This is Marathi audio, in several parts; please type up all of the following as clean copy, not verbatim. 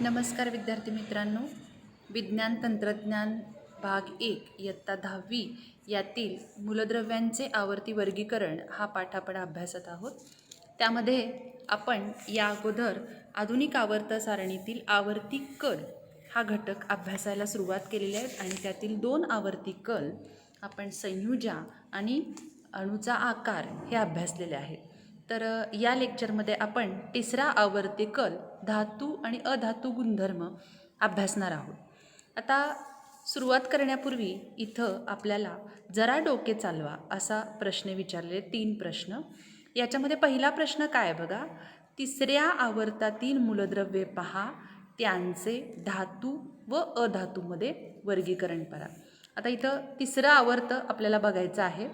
नमस्कार विद्यार्थी मित्रांनो, विज्ञान तंत्रज्ञान भाग 1 इयत्ता 10वी यातील मूलद्रव्यांचे आवर्ती वर्गीकरण हा पाठ आपण अभ्यासत आहोत. त्यामध्ये आपण या अगोदर आधुनिक आवर्त सारणीतील आवर्ती कल हा घटक अभ्यासायला सुरुवात केलेली आहे आणि त्यातील 2 आवर्ती कल आपण संयुजा आणि अणूचा आकार हे अभ्यासलेले आहेत. तर या लेक्चरमध्ये आपण तिसरा आवर्ती कल धातू आणि अधातू गुणधर्म अभ्यासणार आहोत. आता सुरुवात करण्यापूर्वी इथं आपल्याला जरा डोके चालवा असा प्रश्न विचारले, 3 प्रश्न. याच्यामध्ये पहिला प्रश्न काय बघा, तिसऱ्या आवर्तातील मूलद्रव्ये पहा, त्यांचे धातू व अधातूमध्ये वर्गीकरण करा. आता इथं तिसरं आवर्त आपल्याला बघायचं आहे.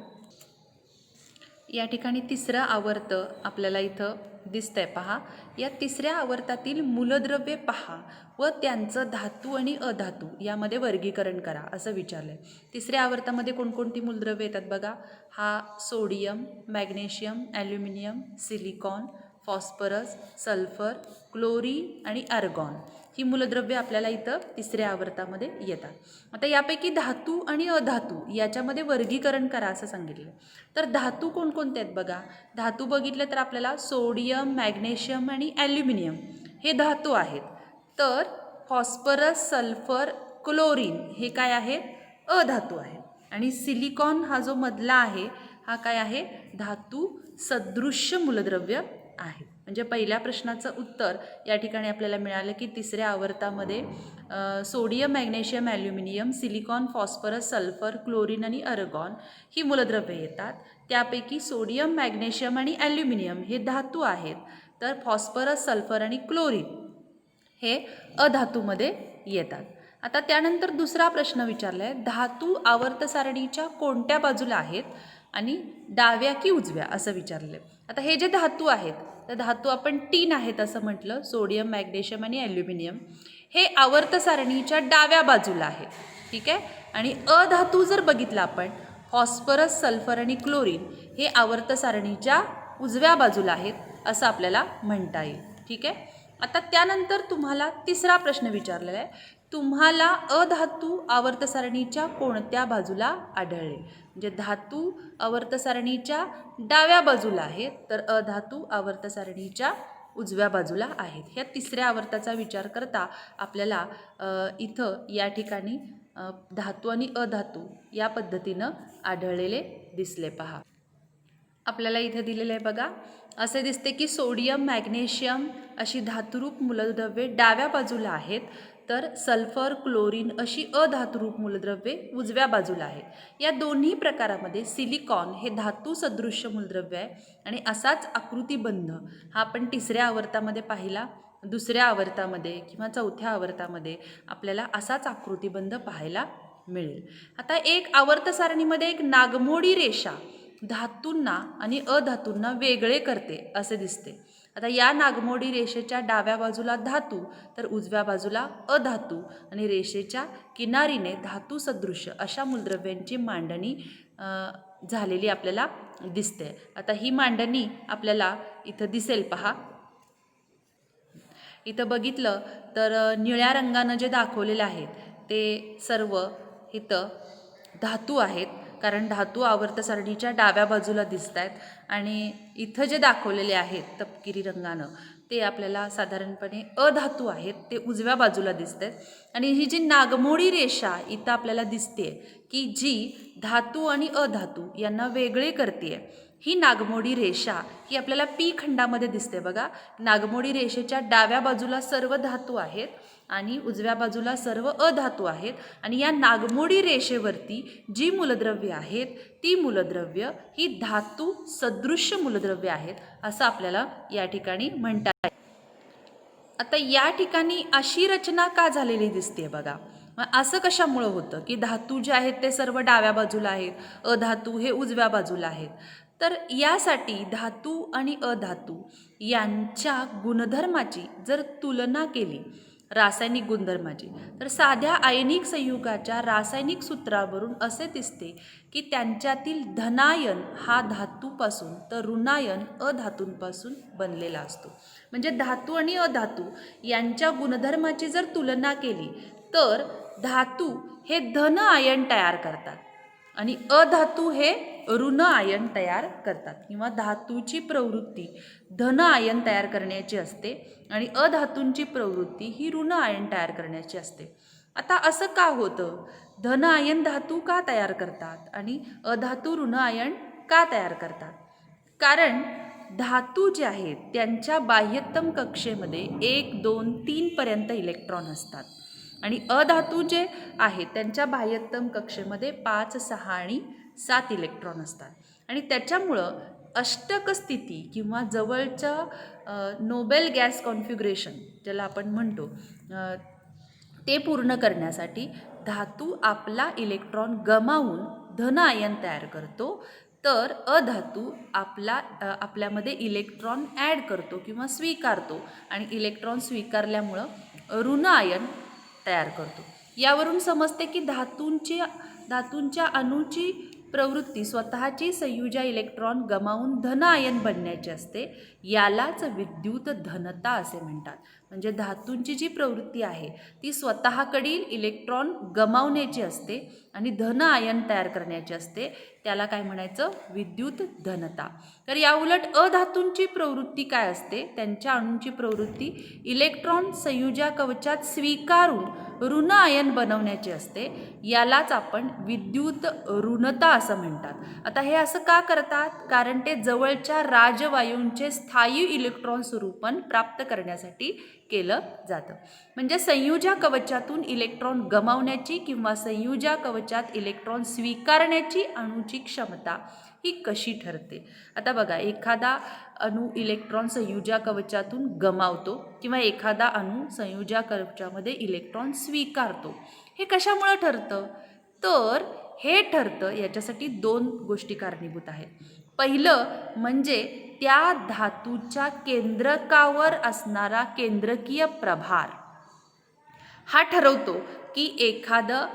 या ठिकाणी तिसरं आवर्त आपल्याला इथं दिसतंय पहा. या तिसऱ्या आवर्तातील मूलद्रव्ये पहा व त्यांचं धातू आणि अधातू यामध्ये वर्गीकरण करा असं विचारलंय. तिसऱ्या आवर्तामध्ये कोणकोणती मूलद्रव्ये येतात बघा. हा sodium, magnesium, aluminium, silicon, phosphorus, sulphur, chlorine आणि आर्गॉन ही मूलद्रव्ये आपल्याला इथं तिसऱ्या आवर्तामध्ये येतात. आता यापैकी धातू आणि अधातू याच्यामध्ये वर्गीकरण करा असं सांगितलं. तर धातू कोणकोणते आहेत बघा. धातू बघितले तर आपल्याला सोडियम, मॅग्नेशियम आणि ॲल्युमिनियम हे धातू आहेत. तर फॉस्फरस, सल्फर, क्लोरीन हे काय आहेत, अधातू आहेत. आणि सिलिकॉन हा जो मधला आहे हा काय आहे, धातू सदृश्य मूलद्रव्य आहे. म्हणजे पहिल्या प्रश्नाचं उत्तर या ठिकाणी आपल्याला मिळालं की तिसऱ्या आवर्तामध्ये sodium, magnesium, aluminium, silicon, phosphorus, sulphur, chlorine आणि आर्गॉन ही मूलद्रव्ये येतात. त्यापैकी सोडियम, मॅग्नेशियम आणि ॲल्युमिनियम हे धातू आहेत. तर फॉस्फरस, सल्फर आणि क्लोरीन हे अधातूमध्ये येतात. आता त्यानंतर दुसरा प्रश्न विचारला आहे, धातू आवर्त सारणीच्या कोणत्या बाजूला आहेत आणि डाव्या की उजव्या असं विचारलं आहे. आता हे जे धातू आहेत तर धातू आपण 3 आहेत असं म्हटलं, सोडियम, मॅग्नेशियम आणि ॲल्युमिनियम हे आवर्त सारणीच्या डाव्या बाजूला आहेत. ठीक आहे. आणि अधातू जर बघितलं आपण, फॉस्फरस, सल्फर आणि क्लोरीन हे आवर्त सारणीच्या उजव्या बाजूला आहेत असं आपल्याला म्हणता येईल. ठीक आहे. आता त्यानंतर तुम्हाला तिसरा प्रश्न विचारलेला आहे, तुम्हाला अधातू आवर्त सारणीच्या कोणत्या बाजूला आढळले. म्हणजे धातू आवर्त सारणीच्या डाव्या बाजूला आहेत तर अधातू आवर्त सारणीच्या उजव्या बाजूला आहेत. ह्या तिसऱ्या आवर्ताचा विचार करता आपल्याला इथं या ठिकाणी धातू आणि अधातू या पद्धतीनं आढळलेले दिसले पहा. आपल्याला इथे दिलेलं आहे बघा, असे दिसते की सोडियम, मॅग्नेशियम अशी धातुरूप मूलद्रव्ये डाव्या बाजूला आहेत, तर सल्फर, क्लोरीन अशी अधातुरूप मूलद्रव्ये उजव्या बाजूला आहेत. या दोन्ही प्रकारामध्ये सिलिकॉन हे धातू सदृश्य मूलद्रव्य आहे आणि असाच आकृतिबंध हा आपण तिसऱ्या आवर्तामध्ये पाहिला. दुसऱ्या आवर्तामध्ये किंवा चौथ्या आवर्तामध्ये आपल्याला असाच आकृतिबंध पाहायला मिळेल. आता एक आवर्त सारणीमध्ये एक नागमोडी रेषा धातूंना आणि अधातूंना वेगळे करते असे दिसते. आता या नागमोडी रेषेच्या डाव्या बाजूला धातू तर उजव्या बाजूला अधातू आणि रेषेच्या किनारीने धातू सदृश्य अशा मूलद्रव्यांची मांडणी झालेली आपल्याला दिसते. आता ही मांडणी आपल्याला इथं दिसेल पहा. इथं बघितलं तर निळ्या रंगानं जे दाखवलेलं आहे ते सर्व इथं धातू आहेत, कारण धातू आवर्त सारणीच्या डाव्या बाजूला दिसत आहेत. आणि इथं जे दाखवलेले आहेत तपकिरी रंगानं ते आपल्याला साधारणपणे अधातू आहेत, ते उजव्या बाजूला दिसत आहेत. आणि ही जी नागमोडी रेषा इथं आपल्याला दिसते की जी धातू आणि अधातू यांना वेगळे करते, ही नागमोडी रेषा ही आपल्याला पी खंडामध्ये दिसते बघा. नागमोडी रेषेच्या डाव्या बाजूला सर्व धातू आहेत आणि उजव्या बाजूला सर्व अधातू आहेत. आणि या नागमोडी रेषेवरती जी मूलद्रव्ये आहेत ती मूलद्रव्य ही धातू सदृश्य मूलद्रव्ये आहेत असं आपल्याला या ठिकाणी म्हणता येईल. आता या ठिकाणी अशी रचना का झालेली दिसते बघा. असं कशामुळं होतं की धातू जे आहेत ते सर्व डाव्या बाजूला आहेत, अधातू हे उजव्या बाजूला आहेत. तर यासाठी धातू आणि अधातू यांच्या गुणधर्माची जर तुलना केली रासायनिक गुणधर्माची, तर साध्या आयनिक संयुगाच्या रासायनिक सूत्रावरून असे दिसते की त्यांच्यातील धनायन हा धातूपासून तर ऋणायन अधातूंपासून बनलेला असतो. म्हणजे धातू आणि अधातू यांच्या गुणधर्माची जर तुलना केली तर धातू हे धन आयन तयार करतात आणि अधातू हे ऋण आयन तयार करतात, किंवा धातूची प्रवृत्ती धन आयन तयार करण्याची असते आणि अधातूंची प्रवृत्ती ही ऋण आयन तयार करण्याची असते. आता असं का होतं? धन आयन धातू का तयार करतात आणि अधातू ऋण आयन का तयार करतात? कारण धातू जे आहेत त्यांच्या बाह्यतम कक्षेमध्ये 1, 2, 3 पर्यंत इलेक्ट्रॉन असतात आणि अधातू जे आहेत त्यांच्या बाह्यतम कक्षेमध्ये 5, 6 आणि 7 इलेक्ट्रॉन असतात. आणि त्याच्यामुळं अष्टक स्थिती किंवा जवळचं नोबेल गॅस कॉन्फिगरेशन ज्याला आपण म्हणतो ते पूर्ण करण्यासाठी धातू आपला इलेक्ट्रॉन गमावून धन आयन तयार करतो, तर अधातू आपल्यामध्ये इलेक्ट्रॉन ॲड करतो किंवा स्वीकारतो आणि इलेक्ट्रॉन स्वीकारल्यामुळं ऋण आयन तयार करतो. यावरून समजते की धातूंच्या अणूची प्रवृत्ती स्वतःची संयुजा इलेक्ट्रॉन गमावून धन आयन बनण्याची असते. यालाच विद्युत धनता असे म्हणतात. म्हणजे धातूंची जी प्रवृत्ती आहे ती स्वतःकडील इलेक्ट्रॉन गमावण्याची असते आणि धन आयन तयार करण्याची असते. त्याला काय म्हणायचं? विद्युत धनता. तर याउलट अधातूंची प्रवृत्ती काय असते? त्यांच्या अणूंची प्रवृत्ती इलेक्ट्रॉन संयुजा कवचात स्वीकारून ऋण आयन बनवण्याची असते. यालाच आपण विद्युत ऋणता असं म्हणतात. आता हे असं का करतात? कारण ते जवळच्या राजवायूंचे स्थायी इलेक्ट्रॉन स्वरूपन प्राप्त करण्यासाठी केलं जातं. म्हणजे संयुजा कवचातून इलेक्ट्रॉन गमावण्याची किंवा संयुजा कवचात इलेक्ट्रॉन स्वीकारण्याची अणूची क्षमता ही कशी ठरते? आता बघा, एखादा अणू इलेक्ट्रॉन संयुजा कवचातून गमावतो किंवा एखादा अणू संयुजा कवचामध्ये इलेक्ट्रॉन स्वीकारतो. हे कशामुळं ठरतं? तर हे ठरतं याच्यासाठी 2 गोष्टी कारणीभूत आहेत. पहिलं म्हणजे त्या धातूच्या केंद्रकावर असणारा केंद्रकीय प्रभार हा ठरवतो की एखादं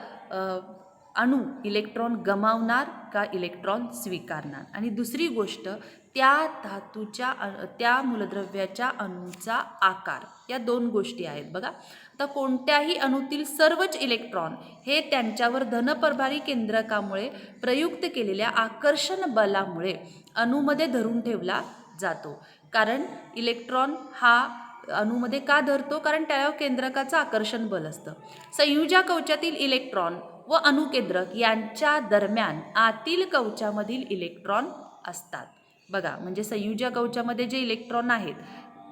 अणू इलेक्ट्रॉन गमावणार का इलेक्ट्रॉन स्वीकारणार. आणि दुसरी गोष्ट त्या मूलद्रव्याच्या अणूचा आकार. या 2 गोष्टी आहेत बघा. आता कोणत्याही अणूतील सर्वच इलेक्ट्रॉन हे त्यांच्यावर धनप्रभारी केंद्रकामुळे प्रयुक्त केलेल्या आकर्षण बलामुळे अणूमध्ये धरून ठेवला जातो. कारण इलेक्ट्रॉन हा अणूमध्ये का धरतो? कारण त्यावर केंद्रकाचं आकर्षण बल असतं. संयुजा कवचातील इलेक्ट्रॉन व अणुकेंद्रक यांच्या दरम्यान आतील कवचामधील इलेक्ट्रॉन असतात. बघा, म्हणजे संयुजा कवचामध्ये जे इलेक्ट्रॉन आहेत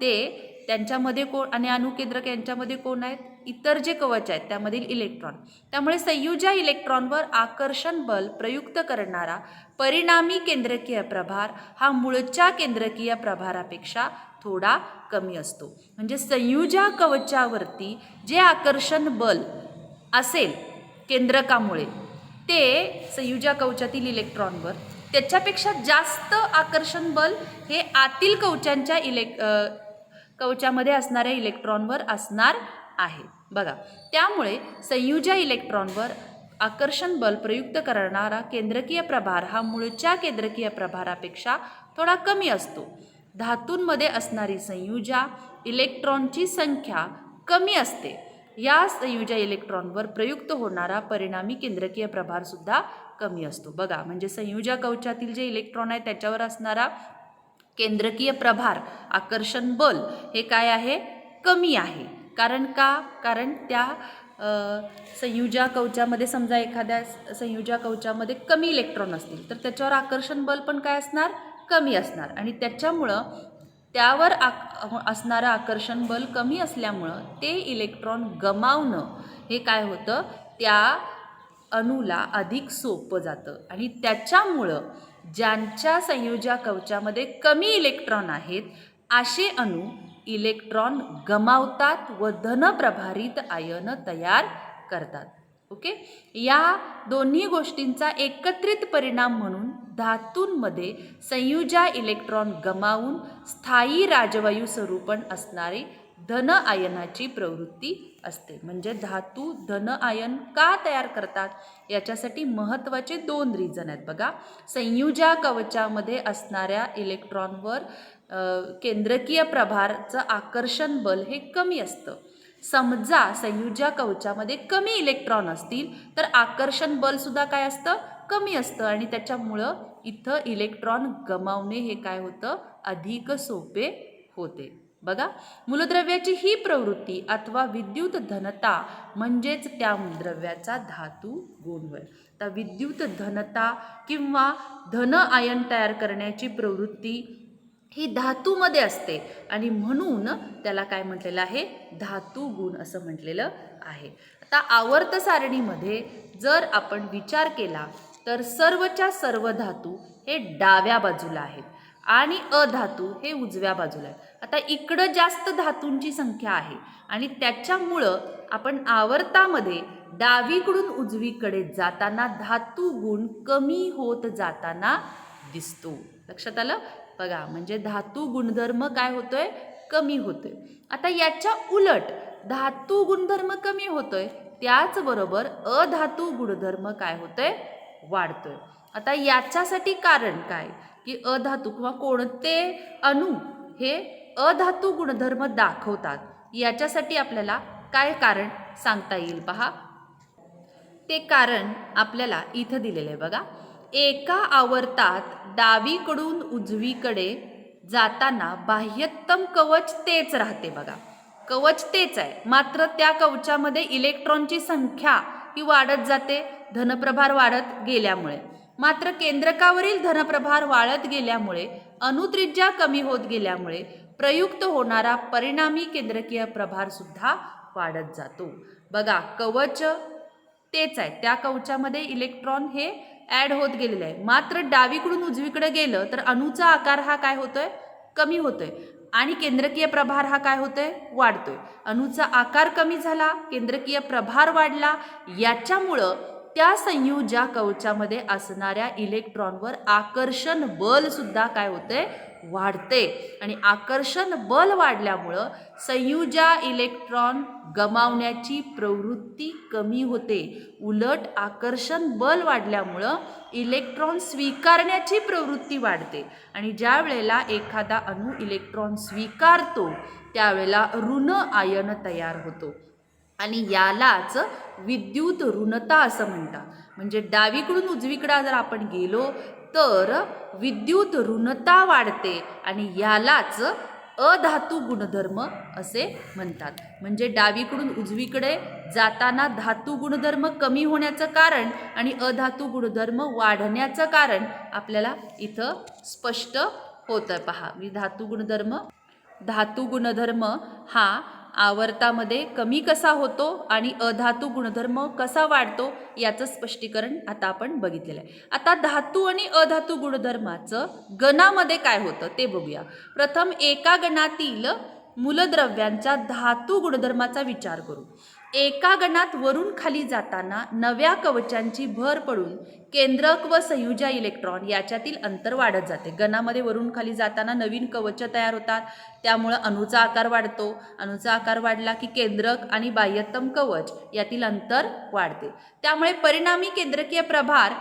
ते त्यांच्यामध्ये कोण आणि अणुकेंद्रक यांच्यामध्ये कोण आहेत? इतर जे कवच आहेत त्यामधील इलेक्ट्रॉन. त्यामुळे संयुजा इलेक्ट्रॉनवर आकर्षण बल प्रयुक्त करणारा परिणामी केंद्रकीय प्रभार हा मूळच्या केंद्रकीय प्रभारापेक्षा थोडा कमी असतो. म्हणजे संयुजा कवचावरती जे आकर्षण बल असेल केंद्रकामुळे ते संयुजा कवचातील इलेक्ट्रॉनवर त्याच्यापेक्षा जास्त आकर्षण बल हे आतील कवचामध्ये असणाऱ्या इलेक्ट्रॉनवर असणार आहे. बघा, त्यामुळे संयुजा इलेक्ट्रॉनवर आकर्षण बल प्रयुक्त करणारा केंद्रकीय प्रभार हा मूळच्या केंद्रकीय प्रभारापेक्षा थोडा कमी असतो. धातूंमध्ये असणारी संयुजा इलेक्ट्रॉनची संख्या कमी असते. या संयुजा इलेक्ट्रॉनवर प्रयुक्त होणारा परिणामी केंद्रकीय प्रभारसुद्धा कमी असतो. बघा, म्हणजे संयुजा कवचातील जे इलेक्ट्रॉन आहे त्याच्यावर असणारा केंद्रकीय प्रभार आकर्षण बल हे काय आहे? कमी आहे. कारण का? कारण त्या संयुजा कवचामध्ये समजा एखाद्या संयुजा कवचामध्ये कमी इलेक्ट्रॉन असतील तर त्याच्यावर आकर्षण बल पण काय असणार? कमी असणार. आणि त्याच्यामुळं त्यावर असणारं आकर्षण बल कमी असल्यामुळं ते इलेक्ट्रॉन गमावणं हे काय होतं? त्या अणूला अधिक सोपं जातं. आणि त्याच्यामुळं ज्यांच्या संयुजा कवचामध्ये कमी इलेक्ट्रॉन आहेत असे अणू इलेक्ट्रॉन गमावतात व धनप्रभारित आयन तयार करतात. ओके, या दोन्ही गोष्टींचा एकत्रित परिणाम म्हणून धातूंमध्ये संयुजा इलेक्ट्रॉन गमावून स्थायी राजवायू स्वरूपण असणारे धन आयनाची प्रवृत्ती असते. म्हणजे धातू धन आयन का तयार करतात याच्यासाठी महत्त्वाचे 2 रिझन आहेत बघा. संयुजा कवचामध्ये असणाऱ्या इलेक्ट्रॉनवर केंद्रकीय प्रभारचं आकर्षण बल हे कमी असतं. समजा संयुजा कवचामध्ये कमी इलेक्ट्रॉन असतील तर आकर्षण बल सुद्धा काय असतं, कमी असतं आणि त्याच्यामुळं इथं इलेक्ट्रॉन गमावणे हे काय होतं, अधिक सोपे होते. बघा, मूलद्रव्याची ही प्रवृत्ती अथवा विद्युत धनता म्हणजेच त्या द्रव्याचा धातू गुण होय. आता विद्युत धनता किंवा धन आयन तयार करण्याची प्रवृत्ती ही धातूमध्ये असते आणि म्हणून त्याला काय म्हटलेलं आहे, धातू गुण असं म्हटलेलं आहे. आता आवर्त सारणीमध्ये जर आपण विचार केला तर सर्वच्या सर्व धातू हे डाव्या बाजूला आहेत आणि अधातू हे उजव्या बाजूला आहे. आता इकडं जास्त धातूंची संख्या आहे आणि त्याच्यामुळं आपण आवर्तामध्ये डावीकडून उजवीकडे जाताना धातू गुण कमी होत जाताना दिसतो. लक्षात आलं बघा, म्हणजे धातू गुणधर्म काय होतोय, कमी होतोय. आता याच्या उलट धातू गुणधर्म कमी होतोय, त्याचबरोबर अधातू गुणधर्म काय होतोय, वाढतोय. आता याच्यासाठी कारण काय की अधातू किंवा कोणते अणू हे अधातू गुणधर्म दाखवतात, याच्यासाठी आपल्याला काय कारण सांगता येईल पहा. ते कारण आपल्याला इथं दिलेलं आहे बघा. एका आवर्तात डावीकडून उजवीकडे जाताना बाह्यतम कवच तेच राहते बघा. कवच तेच आहे, मात्र त्या कवचामध्ये इलेक्ट्रॉनची संख्या ही वाढत जाते धनप्रभार वाढत गेल्यामुळे. मात्र केंद्रकावरील धनप्रभार वाढत गेल्यामुळे अणुत्रिज्या कमी होत गेल्यामुळे प्रयुक्त होणारा परिणामी केंद्रकीय प्रभार सुद्धा वाढत जातो. बघा, कवच तेच आहे, त्या कवचामध्ये इलेक्ट्रॉन हे ॲड होत गेलेलं आहे, मात्र डावीकडून उजवीकडे गेलं तर अणूचा आकार हा काय होतोय, कमी होतोय आणि केंद्रकीय प्रभार हा काय होतोय, वाढतोय. अणूचा आकार कमी झाला, केंद्रकीय प्रभार वाढला, याच्यामुळं त्या संयुजा कवचामध्ये असणाऱ्या इलेक्ट्रॉनवर आकर्षण बल सुद्धा काय होते, वाढते आणि आकर्षण बल वाढल्यामुळं संयुजा इलेक्ट्रॉन गमावण्याची प्रवृत्ती कमी होते. उलट आकर्षण बल वाढल्यामुळं इलेक्ट्रॉन स्वीकारण्याची प्रवृत्ती वाढते आणि ज्या वेळेला एखादा अणू इलेक्ट्रॉन स्वीकारतो त्यावेळेला ऋण आयन तयार होतो आणि यालाच विद्युत ऋणता असं म्हणतात. म्हणजे डावीकडून उजवीकडे जर आपण गेलो तर विद्युत ऋणता वाढते आणि यालाच अधातू गुणधर्म असे म्हणतात. म्हणजे डावीकडून उजवीकडे जाताना धातू गुणधर्म कमी होण्याचं कारण आणि अधातू गुणधर्म वाढण्याचं कारण आपल्याला इथं स्पष्ट होतं पहा. मी धातू गुणधर्म हा आवर्तामध्ये कमी कसा होतो आणि अधातू गुणधर्म कसा वाढतो याचं स्पष्टीकरण आता आपण बघितलेलं आहे. आता धातू आणि अधातू गुणधर्माचं गणामध्ये काय होतं ते बघूया. प्रथम एका गणातील मूलद्रव्यांच्या धातू गुणधर्माचा विचार करू. एका गणात वरून खाली जाताना नव्या कवचांची भर पडून केंद्रक व संयुजा इलेक्ट्रॉन याच्यातील अंतर वाढत जाते. गणामध्ये वरून खाली जाताना नवीन कवच तयार होतात, त्यामुळं अणूचा आकार वाढतो. अणूचा आकार वाढला की केंद्रक आणि बाह्यतम कवच यातील अंतर वाढते. त्यामुळे परिणामी केंद्रकीय प्रभार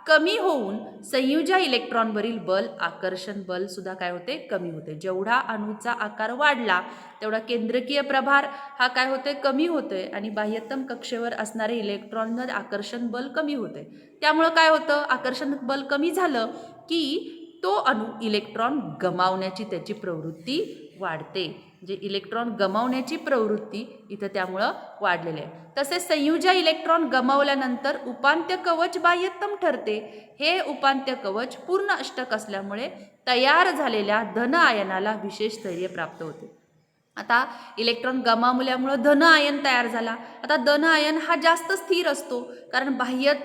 कमी होऊन संयुजा इलेक्ट्रॉनवरील बल, आकर्षण बल सुद्धा काय होते, कमी होते. जेवढा अणूचा आकार वाढला तेवढा केंद्रकीय प्रभार हा काय होते, कमी होतोय आणि बाह्यतम कक्षेवर असणारे इलेक्ट्रॉनवर आकर्षण बल कमी होते. त्यामुळं काय होतं, आकर्षण बल कमी झालं की तो अणू इलेक्ट्रॉन गमावण्याची त्याची प्रवृत्ती वाढते. जे इलेक्ट्रॉन गमावण्याची प्रवृत्ती इथं त्यामुळं वाढलेले आहे. तसेच संयुजा इलेक्ट्रॉन गमावल्यानंतर उपांत्य कवच बाह्यतम ठरते. हे उपांत्य कवच पूर्ण अष्टक असल्यामुळे तयार झालेल्या धन आयनाला विशेष स्थैर्य प्राप्त होते. आता इलेक्ट्रॉन गमावल्यामुळं धन आयन तयार झाला. आता धन आयन हा जास्त स्थिर असतो कारण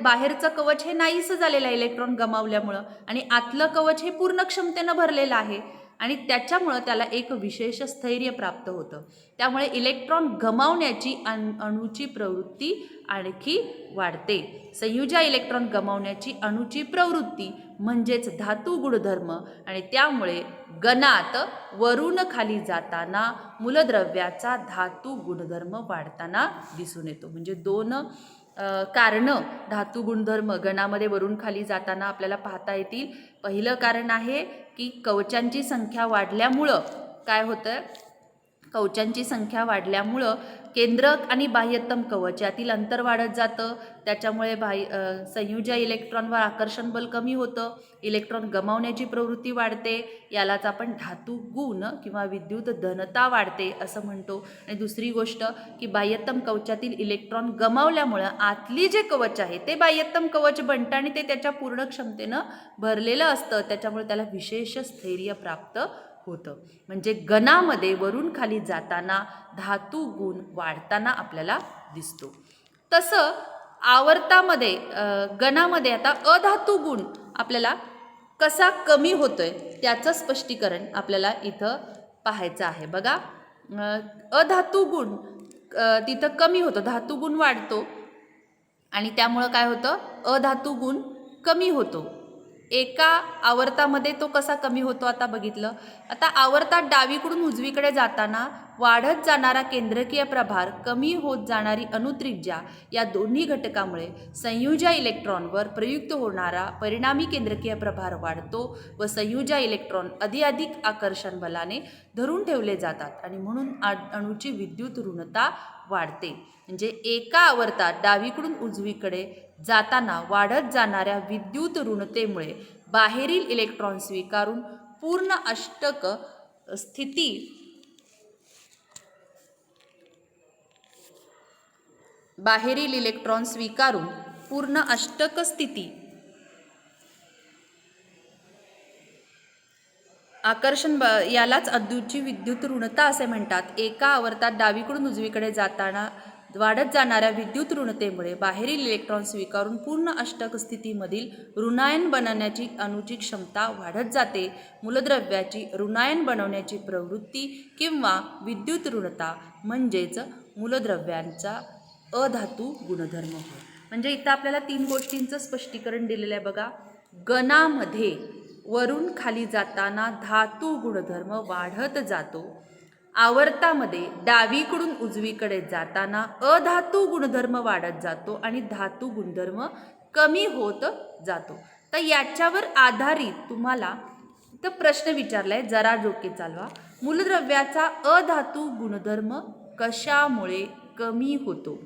बाहेरचं कवच हे नाहीसं झालेलं आहे इलेक्ट्रॉन गमावल्यामुळं आणि आतलं कवच हे पूर्ण क्षमतेनं भरलेलं आहे आणि त्याच्यामुळं त्याला एक विशेष स्थैर्य प्राप्त होतं. त्यामुळे इलेक्ट्रॉन गमावण्याची अणूची प्रवृत्ती आणखी वाढते. संयुजा इलेक्ट्रॉन गमावण्याची अणूची प्रवृत्ती म्हणजेच धातू गुणधर्म आणि त्यामुळे गणात वरून खाली जाताना मूलद्रव्याचा धातू गुणधर्म वाढताना दिसून येतो. म्हणजे दोन कारणं धातू गुणधर्म गणामध्ये वरून खाली जाताना आपल्याला पाहता येतील. पहिलं कारण आहे की कवचांची संख्या वाढल्यामुळं काय होतं, कवचांची संख्या वाढल्यामुळं केंद्रक आणि बाह्यतम कवच यातील अंतर वाढत जातं. त्याच्यामुळे संयुजा इलेक्ट्रॉनवर आकर्षण बल कमी होतं, इलेक्ट्रॉन गमावण्याची प्रवृत्ती वाढते. यालाच आपण धातू गुण किंवा विद्युत धनता वाढते असं म्हणतो. आणि दुसरी गोष्ट की बाह्यतम कवचातील इलेक्ट्रॉन गमावल्यामुळं आतली जे कवच आहे ते बाह्यतम कवच बनतं आणि ते त्याच्या पूर्ण क्षमतेनं भरलेलं असतं. त्याच्यामुळे त्याला विशेष स्थैर्य प्राप्त होतं. म्हणजे गणामध्ये वरून खाली जाताना धातू गुण वाढताना आपल्याला दिसतो. तसं आवर्तामध्ये गणामध्ये आता अधातू गुण आपल्याला कसा कमी होतोय त्याचं स्पष्टीकरण आपल्याला इथं पाहायचं आहे. बघा, अधातू गुण तिथं कमी होतो, धातू गुण वाढतो आणि त्यामुळं काय होतं, अधातू गुण कमी होतो. एका आवर्तामध्ये तो कसा कमी होतो आता बघितलं. आता आवर्तात डावीकडून उजवीकडे जाताना वाढत जाणारा केंद्रकीय प्रभार, कमी होत जाणारी अणुत्रिज्या या दोन्ही घटकामुळे संयुजा इलेक्ट्रॉनवर प्रयुक्त होणारा परिणामी केंद्रकीय प्रभार वाढतो व संयुजा इलेक्ट्रॉन अधिक आकर्षण बलाने धरून ठेवले जातात आणि म्हणून अणूची विद्युत ऋणता वाढते. म्हणजे एका आवर्तात डावीकडून उजवीकडे जाताना वाढत जाणाऱ्या विद्युत ऋणतेमुळे बाहेरील इलेक्ट्रॉन स्वीकारून पूर्ण अष्टक स्थिती आकर्षण यालाच अणूची विद्युत ऋणता असे म्हणतात. एका आवर्तात डावीकडून उजवीकडे जाताना वाढत जाणाऱ्या विद्युत ऋणतेमुळे बाहेरील इलेक्ट्रॉन स्वीकारून पूर्ण अष्टक स्थितीमधील ऋणायन बनवण्याची अणूची क्षमता वाढत जाते. मूलद्रव्याची ऋणायन बनवण्याची प्रवृत्ती किंवा विद्युत ऋणता म्हणजेच मूलद्रव्यांचा अधातू गुणधर्म होय. म्हणजे इथं आपल्याला 3 गोष्टींचं स्पष्टीकरण दिलेलं आहे. बघा, गणामध्ये वरून खाली जाताना धातू गुणधर्म वाढत जातो, आवर्तामध्ये डावीकडून उजवीकडे जाताना अधातू गुणधर्म वाढत जातो आणि धातू गुणधर्म कमी होत जातो. तर याच्यावर आधारित तुम्हाला तर प्रश्न विचारलाय, जरा डोके चालवा. मूलद्रव्याचा अधातू गुणधर्म कशामुळे कमी होतो?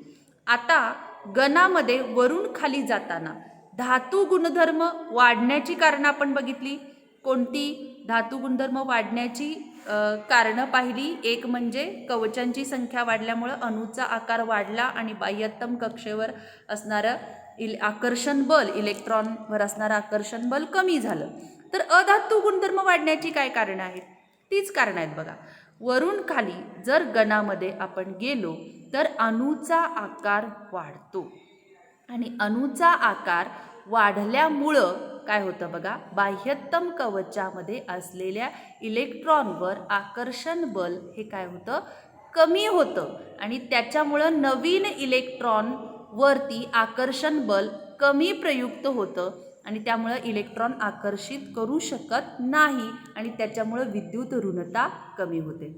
आता गणामध्ये वरून खाली जाताना धातू गुणधर्म वाढण्याची कारणं आपण बघितली. कोणती धातू गुणधर्म वाढण्याची कारणं पाहिली? एक म्हणजे कवचांची संख्या वाढल्यामुळं अणूचा आकार वाढला आणि बाह्यतम कक्षेवर असणारं आकर्षण बल, इलेक्ट्रॉनवर असणारं आकर्षण बल कमी झालं. तर अधातू गुणधर्म वाढण्याची काय कारणं आहेत? तीच कारणं आहेत. बघा, वरून खाली जर गणामध्ये आपण गेलो तर अणूचा आकार वाढतो आणि अणूचा आकार वाढल्यामुळं काय होतं बघा, बाह्यतम कवचामध्ये असलेल्या इलेक्ट्रॉनवर आकर्षण बल हे काय होतं, कमी होतं आणि त्याच्यामुळं नवीन इलेक्ट्रॉनवरती आकर्षण बल कमी प्रयुक्त होतं आणि त्यामुळं इलेक्ट्रॉन आकर्षित करू शकत नाही आणि त्याच्यामुळं विद्युत ऋणता कमी होते.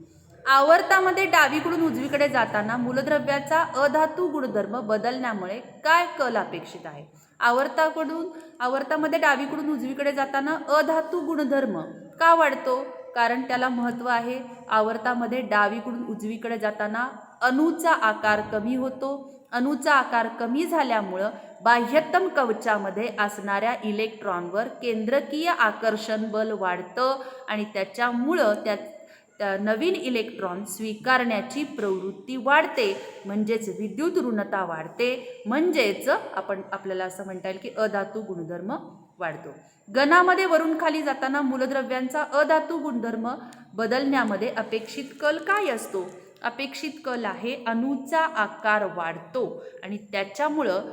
आवर्तामध्ये डावीकडून उजवीकडे जाताना मूलद्रव्याचा अधातू गुणधर्म बदलण्यामुळे काय कल अपेक्षित आहे? आवर्तामध्ये डावीकडून उजवीकडे जाताना अधातू गुणधर्म का वाढतो? कारण त्याला महत्त्व आहे. आवर्तामध्ये डावीकडून उजवीकडे जाताना अणूचा आकार कमी होतो. अणूचा आकार कमी झाल्यामुळं बाह्यतम कवचामध्ये असणाऱ्या इलेक्ट्रॉनवर केंद्रकीय आकर्षण बल वाढतं आणि त्याच्यामुळं त्या नवीन इलेक्ट्रॉन स्वीकारण्याची प्रवृत्ती वाढते, म्हणजेच विद्युत ऋणता वाढते. म्हणजेच आपल्याला असं म्हणता येईल की अधातू गुणधर्म वाढतो. गणामध्ये वरून खाली जाताना मूलद्रव्यांचा अधातू गुणधर्म बदलण्यामध्ये अपेक्षित कल काय असतो? अपेक्षित कल आहे अणूचा आकार वाढतो आणि त्याच्यामुळं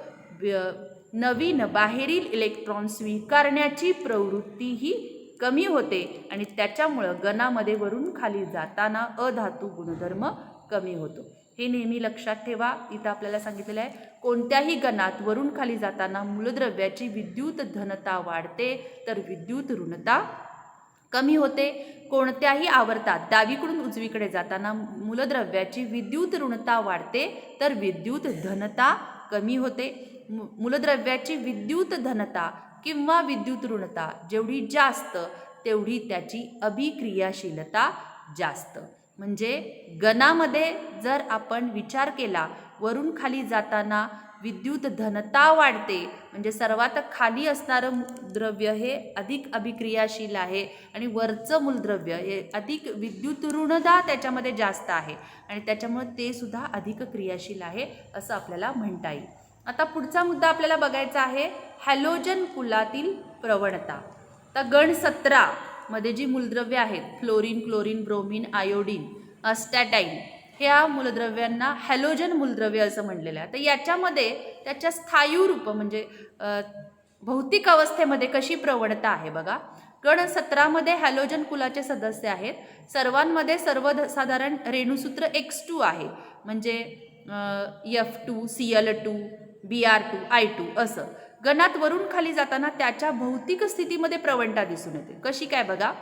नवीन बाहेरील इलेक्ट्रॉन स्वीकारण्याची प्रवृत्ती ही कमी होते आणि त्याच्यामुळं गणामध्ये वरून खाली जाताना अधातू गुणधर्म कमी होतो. हे नेहमी लक्षात ठेवा. इथं आपल्याला सांगितलेलं आहे कोणत्याही गणात वरून खाली जाताना मूलद्रव्याची विद्युत धनता वाढते तर विद्युत ऋणता कमी होते. कोणत्याही आवर्तात डावीकडून उजवीकडे जाताना मूलद्रव्याची विद्युत ऋणता वाढते तर विद्युत धनता कमी होते. मूलद्रव्याची विद्युत धनता किंवा विद्युत ऋणता जेवढी जास्त तेवढी त्याची अभिक्रियाशीलता जास्त. म्हणजे गणामध्ये जर आपण विचार केला वरून खाली जाताना विद्युत धनता वाढते म्हणजे सर्वात खाली असणारं द्रव्य हे अधिक अभिक्रियाशील आहे आणि वरचं मूलद्रव्य हे अधिक विद्युत ऋणता त्याच्यामध्ये जास्त आहे आणि त्याच्यामुळे ते सुद्धा अधिक क्रियाशील आहे असं आपल्याला म्हणता येईल. आता पुढचा मुद्दा आपल्याला बघायचा आहे हॅलोजन कुलातील प्रवणता. तर गण 17 मध्ये जी मूलद्रव्ये आहेत फ्लोरीन, क्लोरीन, ब्रोमीन, आयोडीन, अस्टॅटाईन ह्या मूलद्रव्यांना हॅलोजन मूलद्रव्य असं म्हणलेलं आहे. तर याच्यामध्ये त्याच्या स्थायू रूप म्हणजे भौतिक अवस्थेमध्ये कशी प्रवणता आहे बघा. गण 17 मध्ये हॅलोजन कुलाचे सदस्य आहेत. सर्वांमध्ये सर्वसाधारण रेणुसूत्र X2 आहे म्हणजे F2, Cl2, Br2, I2 असं. गणात वरून खाली जाताना त्याच्या भौतिक स्थितीमध्ये प्रवणता दिसून येते. कशी काय बघा.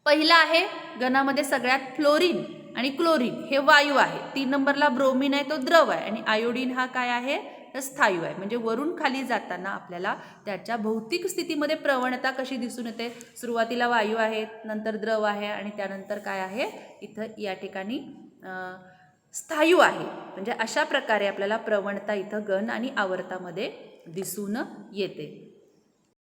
पहिला आहे गणामध्ये सगळ्यात फ्लोरीन आणि क्लोरीन हे वायू आहे. 3 नंबरला ब्रोमीन आहे तो द्रव आहे आणि आयोडीन हा काय आहे तर स्थायू आहे. म्हणजे वरून खाली जाताना आपल्याला त्याच्या भौतिक स्थितीमध्ये प्रवणता कशी दिसून येते. सुरुवातीला वायू आहे, नंतर द्रव आहे आणि त्यानंतर काय आहे इथं या ठिकाणी स्थायू आहे. म्हणजे अशा प्रकारे आपल्याला प्रवणता इथं गण आणि आवर्तामध्ये दिसून येते.